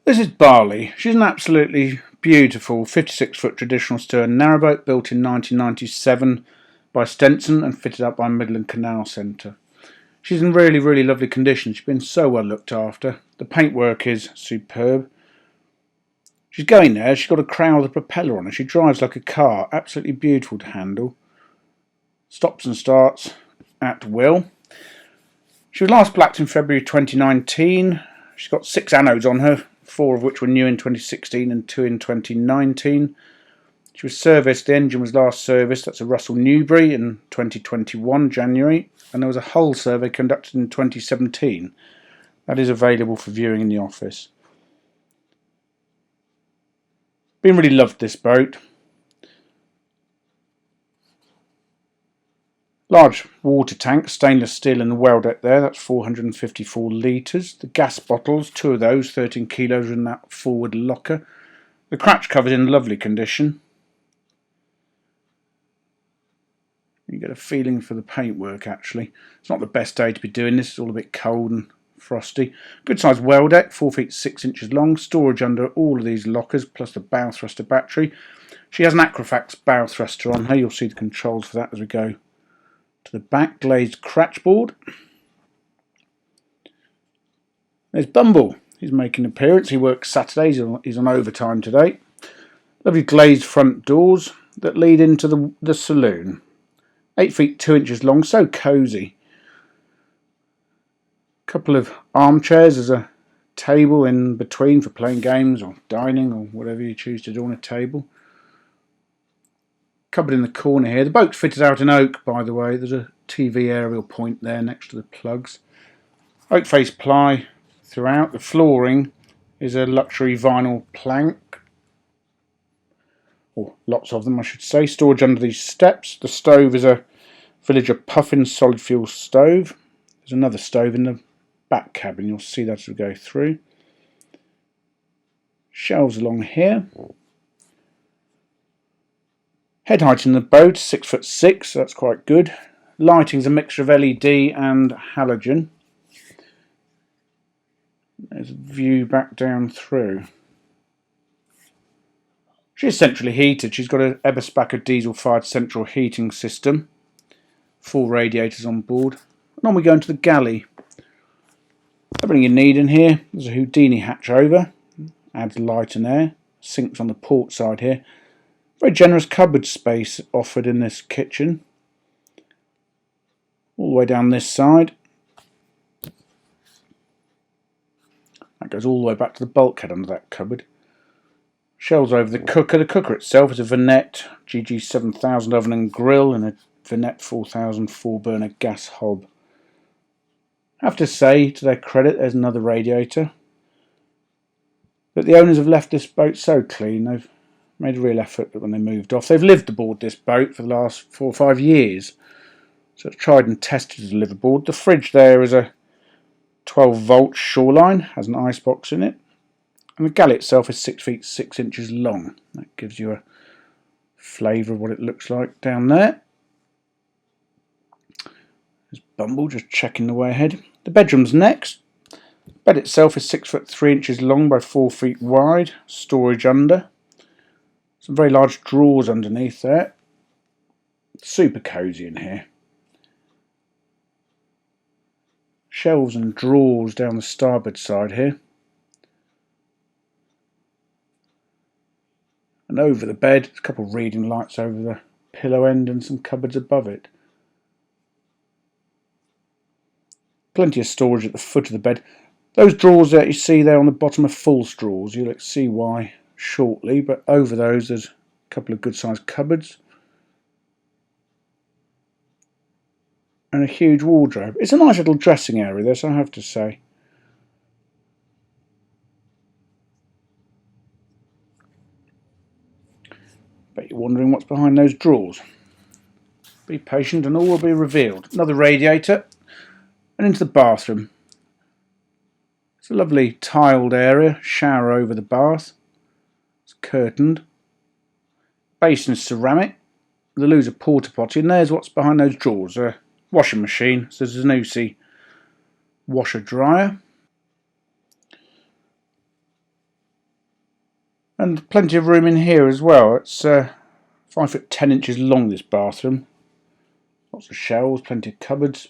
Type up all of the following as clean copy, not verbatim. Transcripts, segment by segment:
This is Barley. She's an absolutely beautiful 56-foot traditional stern narrowboat built in 1997 by Stenson and fitted up by Midland Canal Centre. She's in really, really lovely condition. She's been so well looked after. The paintwork is superb. She's going there. She's got a crown with a propeller on her. She drives like a car. Absolutely beautiful to handle. Stops and starts at will. She was last blacked in February 2019. She's got 6 anodes on her, 4 of which were new in 2016 and 2 in 2019. She was serviced, the engine was last serviced, that's a Russell Newbury in 2021, January, and there was a hull survey conducted in 2017. That is available for viewing in the office. Been really loved this boat. Large water tank, stainless steel in the well deck there, that's 454 litres. The gas bottles, 2 of those, 13 kilos in that forward locker. The cratch cover's in lovely condition. You get a feeling for the paintwork actually. It's not the best day to be doing this, it's all a bit cold and frosty. Good sized well deck, 4 feet 6 inches long, storage under all of these lockers, plus the bow thruster battery. She has an Acrofax bow thruster on her, you'll see the controls for that as we go to the back. Glazed cratch board. There's Bumble, he's making an appearance, he works Saturdays, he's on overtime today. Lovely glazed front doors that lead into the saloon. 8 feet 2 inches long, so cosy. Couple of armchairs, there's a table in between for playing games or dining or whatever you choose to do on a table. Cupboard in the corner here. The boat's fitted out in oak, by the way. There's a TV aerial point there next to the plugs. Oak face ply throughout. The flooring is a luxury vinyl plank, or lots of them I should say. Storage under these steps. The stove is a Villager Puffin solid fuel stove. There's another stove in the back cabin, you'll see that as we go through. Shelves along here. Head height in the boat, 6'6", so that's quite good. Lighting's a mixture of LED and halogen. There's a view back down through. She's centrally heated. She's got an Eberspacher diesel-fired central heating system. 4 radiators on board. And on we go into the galley. Everything you need in here. There's a Houdini hatch over. Adds light and air. Sinks on the port side here. Very generous cupboard space offered in this kitchen. All the way down this side. That goes all the way back to the bulkhead under that cupboard. Shelves over the cooker. The cooker itself is a Vanette GG7000 oven and grill and a Vanette 4000 4-burner gas hob. I have to say, to their credit, there's another radiator. But the owners have left this boat so clean. They've made a real effort when they moved off. They've lived aboard this boat for the last 4 or 5 years. So it's tried and tested to live aboard. The fridge there is a 12-volt Shoreline, has an icebox in it. And the galley itself is 6 feet 6 inches long. That gives you a flavour of what it looks like down there. There's Bumble just checking the way ahead. The bedroom's next. The bed itself is 6 foot 3 inches long by 4 feet wide. Storage under. Some very large drawers underneath there. Super cosy in here. Shelves and drawers down the starboard side here. And over the bed, a couple of reading lights over the pillow end and some cupboards above it. Plenty of storage at the foot of the bed. Those drawers that you see there on the bottom are false drawers. You'll see why shortly, but over those there's a couple of good sized cupboards. And a huge wardrobe. It's a nice little dressing area this, I have to say. Bet you're wondering what's behind those drawers. Be patient and all will be revealed. Another radiator. And into the bathroom. It's a lovely tiled area. Shower over the bath. It's curtained. Basin is ceramic. The loo's a porta potty. And there's what's behind those drawers. A washing machine. So there's a Zanussi washer dryer. And plenty of room in here as well. It's 5 foot 10 inches long, this bathroom. Lots of shelves, plenty of cupboards.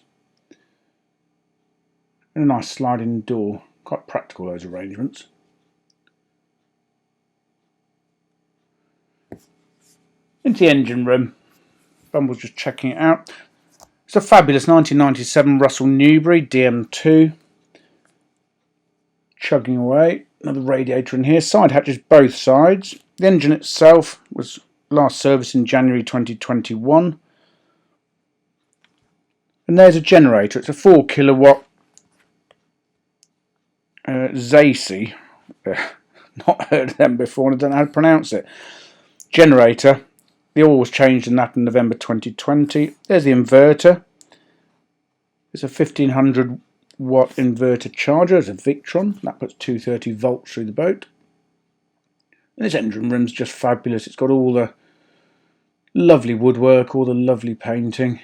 And a nice sliding door. Quite practical, those arrangements. Into the engine room. Bumble's just checking it out. It's a fabulous 1997 Russell Newbury DM2. Chugging away. Another radiator in here. Side hatches both sides. The engine itself was last serviced in January 2021. And there's a generator. It's a 4 kilowatt Zacy. Not heard of them before and I don't know how to pronounce it. Generator. The oil was changed in that in November 2020. There's the inverter. It's a 1500 watt inverter charger. It's a Victron. That puts 230 volts through the boat. And this engine room's just fabulous. It's got all the lovely woodwork, all the lovely painting.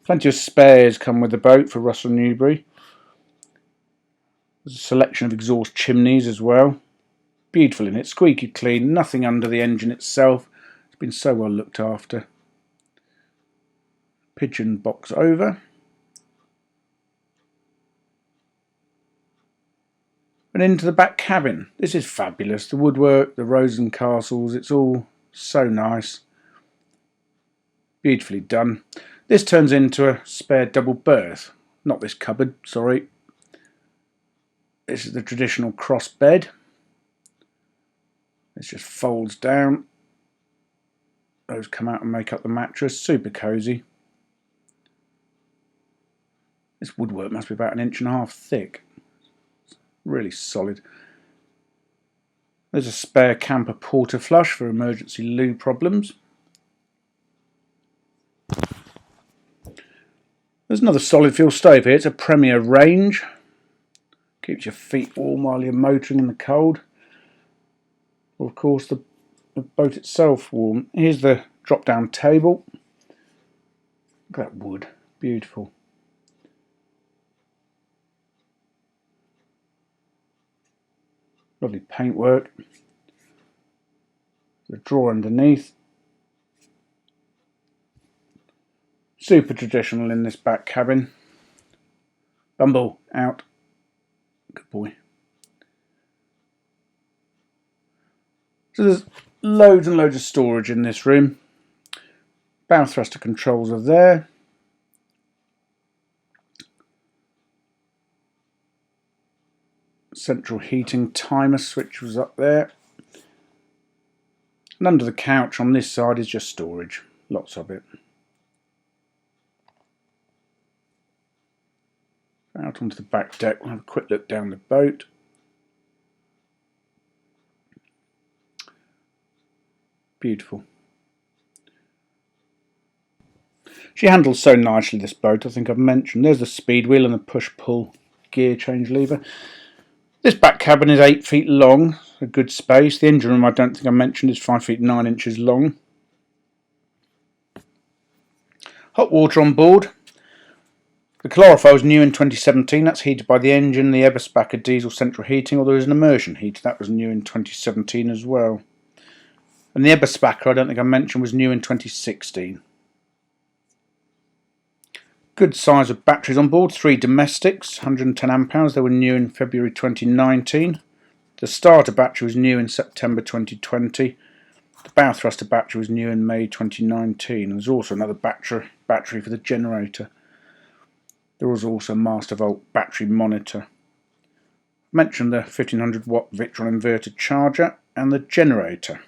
Plenty of spares come with the boat for Russell Newbury. There's a selection of exhaust chimneys as well. Beautiful in it, squeaky clean, nothing under the engine itself. It's been so well looked after. Pigeon box over. And into the back cabin. This is fabulous. The woodwork, the rosen castles, it's all so nice. Beautifully done. This turns into a spare double berth. Not this cupboard, sorry. This is the traditional cross bed. This just folds down. Those come out and make up the mattress. Super cosy. This woodwork must be about 1.5 inches thick. Really solid. There's a spare camper porta flush for emergency loo problems. There's another solid fuel stove here. It's a Premier range. Keeps your feet warm while you're motoring in the cold. Or of course the boat itself warm. Here's the drop down table. Look at that wood. Beautiful. Lovely paintwork. The drawer underneath. Super traditional in this back cabin. Bumble, out. Good boy. So there's loads and loads of storage in this room. Bow thruster controls are there. Central heating timer switch was up there. And under the couch on this side is just storage. Lots of it. Out onto the back deck, we'll have a quick look down the boat. Beautiful. She handles so nicely, this boat, I think I've mentioned. There's the speed wheel and the push-pull gear change lever. This back cabin is 8 feet long, a good space. The engine room, I don't think I mentioned, is 5 feet 9 inches long. Hot water on board. The calorifier was new in 2017. That's heated by the engine, the Eberspacher diesel central heating, or there is an immersion heater. That was new in 2017 as well. And the Eberspacher, I don't think I mentioned, was new in 2016. Good size of batteries on board. 3 domestics, 110 amp hours. They were new in February 2019. The starter battery was new in September 2020. The bow thruster battery was new in May 2019. And there's also another battery for the generator. There was also a master volt battery monitor. I mentioned the 1500 watt Victron inverter charger and the generator.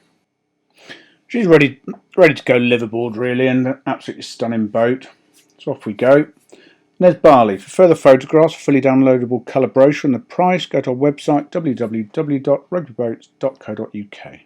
She's ready to go liveaboard really, and an absolutely stunning boat. So off we go. And there's Barley. For further photographs, fully downloadable colour brochure and the price, go to our website www.rugbyboats.co.uk.